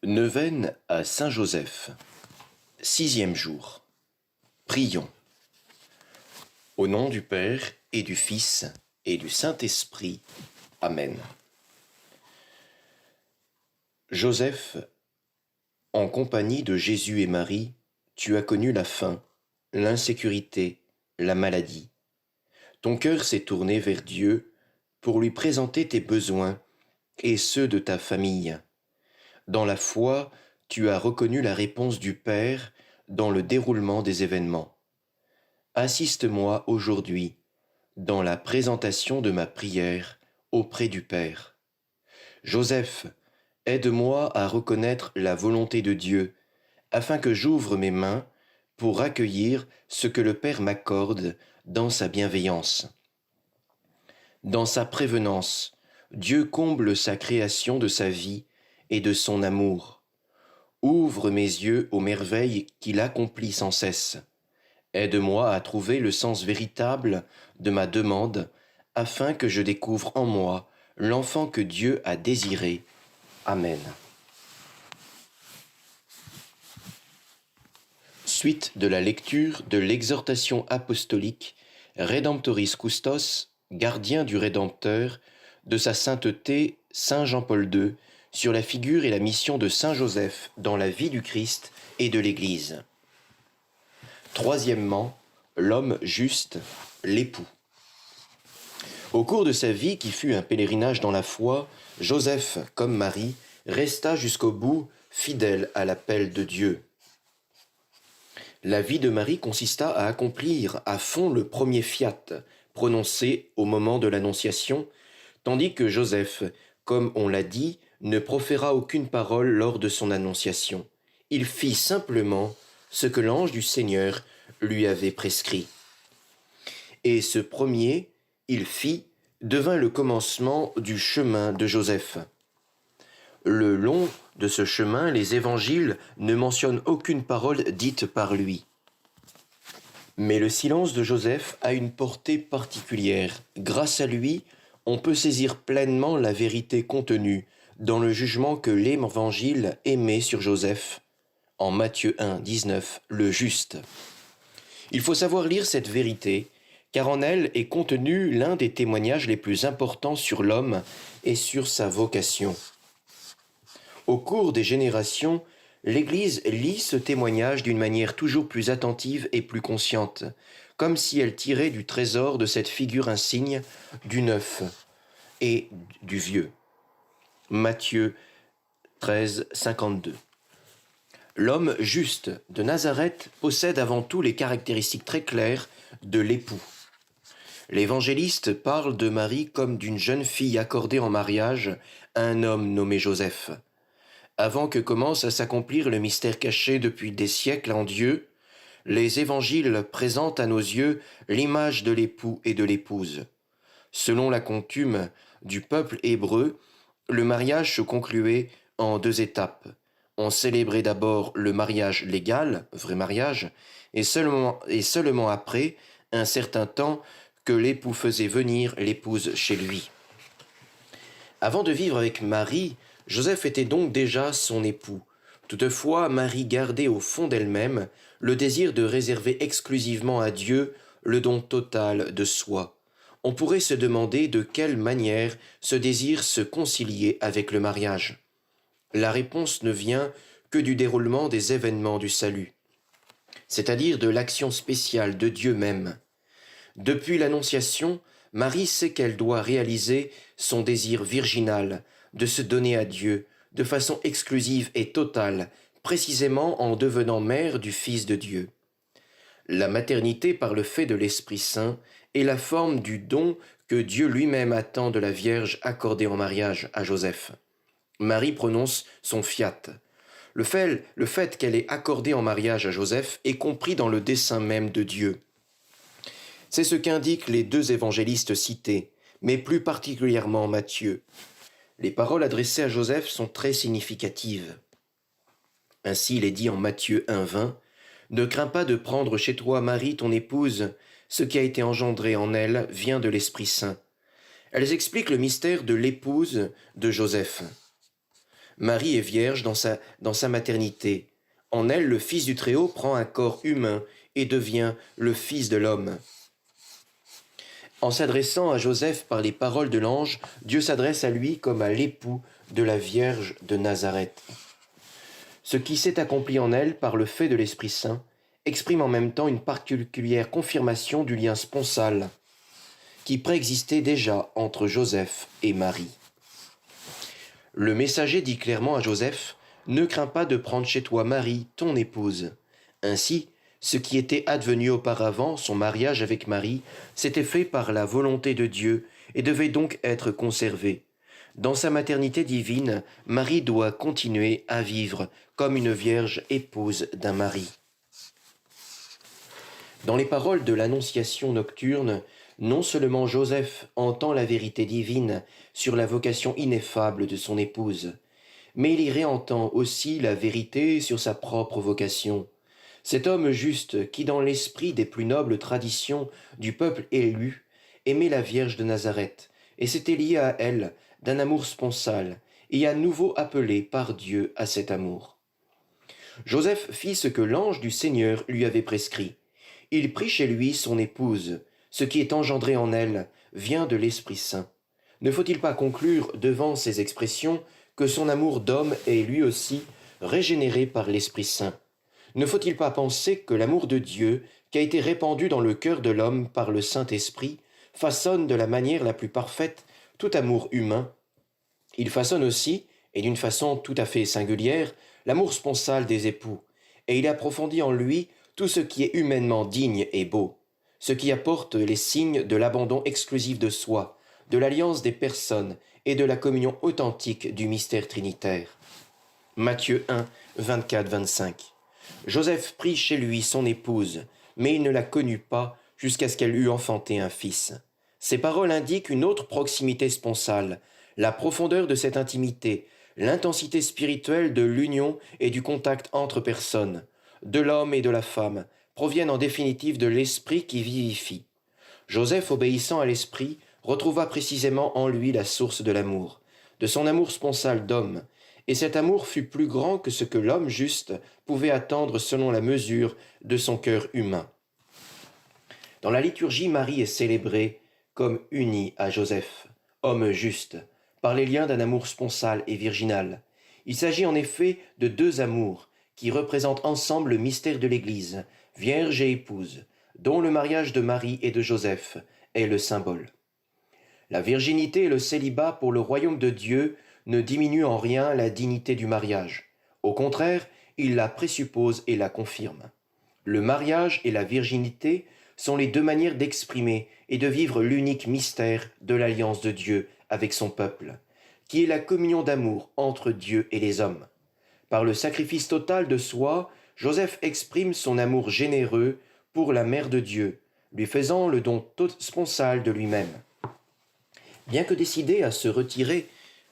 Neuvaine à Saint Joseph. 6e jour. Prions. Au nom du Père et du Fils et du Saint-Esprit. Amen. Joseph, en compagnie de Jésus et Marie, tu as connu la faim, l'insécurité, la maladie. Ton cœur s'est tourné vers Dieu pour lui présenter tes besoins et ceux de ta famille. Dans la foi, tu as reconnu la réponse du Père dans le déroulement des événements. Assiste-moi aujourd'hui dans la présentation de ma prière auprès du Père. Joseph, aide-moi à reconnaître la volonté de Dieu, afin que j'ouvre mes mains pour accueillir ce que le Père m'accorde dans sa bienveillance. Dans sa prévenance, Dieu comble sa création de sa vie et de son amour. Ouvre mes yeux aux merveilles qu'il accomplit sans cesse. Aide-moi à trouver le sens véritable de ma demande, afin que je découvre en moi l'enfant que Dieu a désiré. Amen. Suite de la lecture de l'exhortation apostolique Redemptoris Custos, gardien du Rédempteur, de sa sainteté Saint Jean-Paul II, sur la figure et la mission de Saint Joseph dans la vie du Christ et de l'Église. Troisièmement, l'homme juste, l'époux. Au cours de sa vie qui fut un pèlerinage dans la foi, Joseph, comme Marie, resta jusqu'au bout fidèle à l'appel de Dieu. La vie de Marie consista à accomplir à fond le premier fiat, prononcé au moment de l'Annonciation, tandis que Joseph, comme on l'a dit, ne proféra aucune parole lors de son Annonciation. Il fit simplement ce que l'ange du Seigneur lui avait prescrit. Et ce premier, il fit, devint le commencement du chemin de Joseph. Le long de ce chemin, les évangiles ne mentionnent aucune parole dite par lui. Mais le silence de Joseph a une portée particulière. Grâce à lui, on peut saisir pleinement la vérité contenue dans le jugement que l'Évangile émet sur Joseph, en Matthieu 1, 19, le juste. Il faut savoir lire cette vérité, car en elle est contenu l'un des témoignages les plus importants sur l'homme et sur sa vocation. Au cours des générations, l'Église lit ce témoignage d'une manière toujours plus attentive et plus consciente, comme si elle tirait du trésor de cette figure insigne du neuf et du vieux. Matthieu 13, 52. L'homme juste de Nazareth possède avant tout les caractéristiques très claires de l'époux. L'évangéliste parle de Marie comme d'une jeune fille accordée en mariage à un homme nommé Joseph. Avant que commence à s'accomplir le mystère caché depuis des siècles en Dieu, les évangiles présentent à nos yeux l'image de l'époux et de l'épouse. Selon la coutume du peuple hébreu, le mariage se concluait en 2 étapes. On célébrait d'abord le mariage légal, vrai mariage, et seulement après, un certain temps, que l'époux faisait venir l'épouse chez lui. Avant de vivre avec Marie, Joseph était donc déjà son époux. Toutefois, Marie gardait au fond d'elle-même le désir de réserver exclusivement à Dieu le don total de soi. On pourrait se demander de quelle manière ce désir se conciliait avec le mariage. La réponse ne vient que du déroulement des événements du salut, c'est-à-dire de l'action spéciale de Dieu même. Depuis l'Annonciation, Marie sait qu'elle doit réaliser son désir virginal de se donner à Dieu de façon exclusive et totale, précisément en devenant mère du Fils de Dieu. La maternité par le fait de l'Esprit Saint est la forme du don que Dieu lui-même attend de la Vierge accordée en mariage à Joseph. Marie prononce son fiat. Le fait qu'elle ait accordé en mariage à Joseph est compris dans le dessein même de Dieu. C'est ce qu'indiquent les 2 évangélistes cités, mais plus particulièrement Matthieu. Les paroles adressées à Joseph sont très significatives. Ainsi il est dit en Matthieu 1,20 « Ne crains pas de prendre chez toi Marie ton épouse, ce qui a été engendré en elle vient de l'Esprit Saint. » Elles expliquent le mystère de l'épouse de Joseph. Marie est vierge dans sa maternité. En elle, le Fils du Très-Haut prend un corps humain et devient le Fils de l'homme. En s'adressant à Joseph par les paroles de l'ange, Dieu s'adresse à lui comme à l'époux de la Vierge de Nazareth. Ce qui s'est accompli en elle par le fait de l'Esprit Saint exprime en même temps une particulière confirmation du lien sponsal qui préexistait déjà entre Joseph et Marie. Le messager dit clairement à Joseph « Ne crains pas de prendre chez toi Marie, ton épouse ». Ainsi, ce qui était advenu auparavant, son mariage avec Marie, s'était fait par la volonté de Dieu et devait donc être conservé. Dans sa maternité divine, Marie doit continuer à vivre comme une vierge épouse d'un mari. Dans les paroles de l'Annonciation nocturne, non seulement Joseph entend la vérité divine sur la vocation ineffable de son épouse, mais il y réentend aussi la vérité sur sa propre vocation. Cet homme juste qui, dans l'esprit des plus nobles traditions du peuple élu, aimait la Vierge de Nazareth et s'était lié à elle d'un amour sponsal et à nouveau appelé par Dieu à cet amour. Joseph fit ce que l'ange du Seigneur lui avait prescrit. Il prit chez lui son épouse. Ce qui est engendré en elle vient de l'Esprit Saint. Ne faut-il pas conclure devant ces expressions que son amour d'homme est lui aussi régénéré par l'Esprit Saint? Ne faut-il pas penser que l'amour de Dieu, qui a été répandu dans le cœur de l'homme par le Saint-Esprit, façonne de la manière la plus parfaite tout amour humain? Il façonne aussi, et d'une façon tout à fait singulière, l'amour sponsal des époux, et il approfondit en lui tout ce qui est humainement digne et beau, ce qui apporte les signes de l'abandon exclusif de soi, de l'alliance des personnes et de la communion authentique du mystère trinitaire. Matthieu 1, 24-25. Joseph prit chez lui son épouse, mais il ne la connut pas jusqu'à ce qu'elle eût enfanté un fils. Ces paroles indiquent une autre proximité sponsale, la profondeur de cette intimité, l'intensité spirituelle de l'union et du contact entre personnes, de l'homme et de la femme, proviennent en définitive de l'esprit qui vivifie. Joseph, obéissant à l'esprit, retrouva précisément en lui la source de l'amour, de son amour sponsal d'homme, et cet amour fut plus grand que ce que l'homme juste pouvait attendre selon la mesure de son cœur humain. Dans la liturgie, Marie est célébrée comme unie à Joseph, homme juste, par les liens d'un amour sponsal et virginal. Il s'agit en effet de deux amours qui représentent ensemble le mystère de l'Église, vierge et épouse, dont le mariage de Marie et de Joseph est le symbole. La virginité et le célibat pour le royaume de Dieu ne diminuent en rien la dignité du mariage. Au contraire, il la présuppose et la confirme. Le mariage et la virginité sont les deux manières d'exprimer et de vivre l'unique mystère de l'alliance de Dieu avec son peuple, qui est la communion d'amour entre Dieu et les hommes. Par le sacrifice total de soi, Joseph exprime son amour généreux pour la Mère de Dieu, lui faisant le don sponsal de lui-même. Bien que décidé à se retirer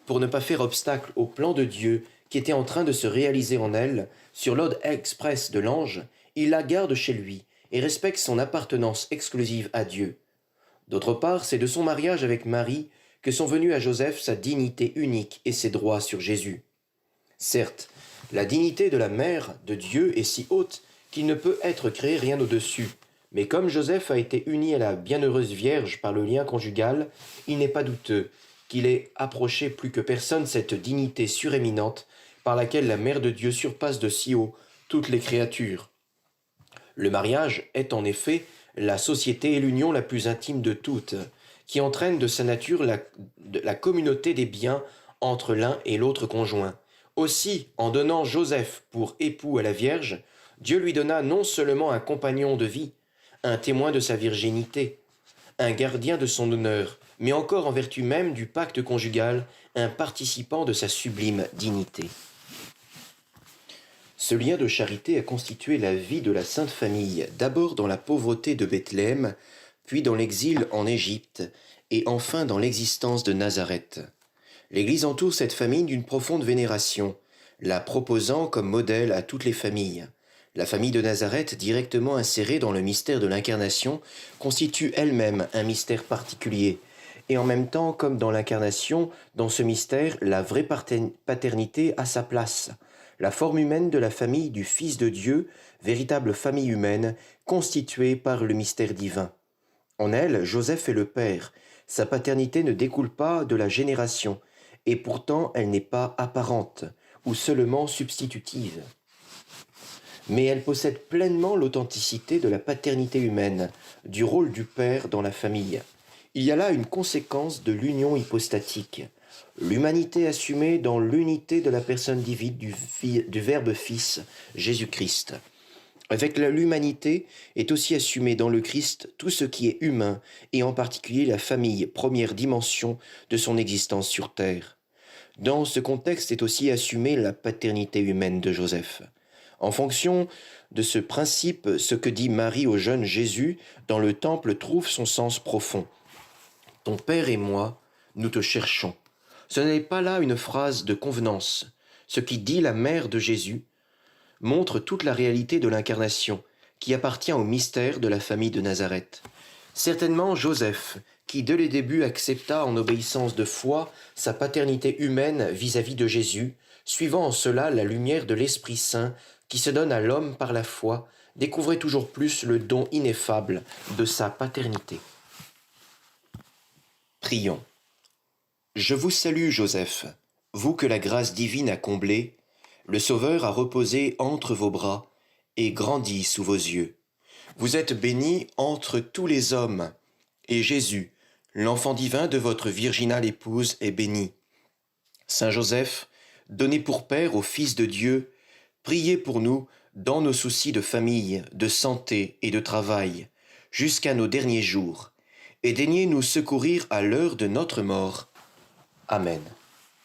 pour ne pas faire obstacle au plan de Dieu qui était en train de se réaliser en elle, sur l'ordre express de l'ange, il la garde chez lui et respecte son appartenance exclusive à Dieu. D'autre part, c'est de son mariage avec Marie que sont venus à Joseph sa dignité unique et ses droits sur Jésus. Certes, la dignité de la mère de Dieu est si haute qu'il ne peut être créé rien au-dessus, mais comme Joseph a été uni à la bienheureuse Vierge par le lien conjugal, il n'est pas douteux qu'il ait approché plus que personne cette dignité suréminente par laquelle la Mère de Dieu surpasse de si haut toutes les créatures. Le mariage est en effet la société et l'union la plus intime de toutes, qui entraîne de sa nature la communauté des biens entre l'un et l'autre conjoint. Aussi, en donnant Joseph pour époux à la Vierge, Dieu lui donna non seulement un compagnon de vie, un témoin de sa virginité, un gardien de son honneur, mais encore en vertu même du pacte conjugal, un participant de sa sublime dignité. Ce lien de charité a constitué la vie de la Sainte Famille, d'abord dans la pauvreté de Bethléem, puis dans l'exil en Égypte, et enfin dans l'existence de Nazareth. L'Église entoure cette famille d'une profonde vénération, la proposant comme modèle à toutes les familles. La famille de Nazareth, directement insérée dans le mystère de l'incarnation, constitue elle-même un mystère particulier, et en même temps, comme dans l'incarnation, dans ce mystère, la vraie paternité a sa place. La forme humaine de la famille du Fils de Dieu, véritable famille humaine, constituée par le mystère divin. En elle, Joseph est le père. Sa paternité ne découle pas de la génération, et pourtant elle n'est pas apparente, ou seulement substitutive. Mais elle possède pleinement l'authenticité de la paternité humaine, du rôle du père dans la famille. Il y a là une conséquence de l'union hypostatique, l'humanité assumée dans l'unité de la personne divine du Verbe Fils, Jésus-Christ. Avec l'humanité est aussi assumé dans le Christ tout ce qui est humain, et en particulier la famille, première dimension de son existence sur terre. Dans ce contexte est aussi assumée la paternité humaine de Joseph. En fonction de ce principe, ce que dit Marie au jeune Jésus dans le temple trouve son sens profond. Ton Père et moi, nous te cherchons. Ce n'est pas là une phrase de convenance. Ce qui dit la mère de Jésus montre toute la réalité de l'incarnation, qui appartient au mystère de la famille de Nazareth. Certainement Joseph, qui dès les débuts accepta en obéissance de foi sa paternité humaine vis-à-vis de Jésus, suivant en cela la lumière de l'Esprit Saint qui se donne à l'homme par la foi, découvrait toujours plus le don ineffable de sa paternité. Prions. Je vous salue, Joseph, vous que la grâce divine a comblé, le Sauveur a reposé entre vos bras et grandi sous vos yeux. Vous êtes béni entre tous les hommes, et Jésus, l'enfant divin de votre virginale épouse, est béni. Saint Joseph, donné pour Père au Fils de Dieu, priez pour nous dans nos soucis de famille, de santé et de travail, jusqu'à nos derniers jours, et daignez nous secourir à l'heure de notre mort. Amen.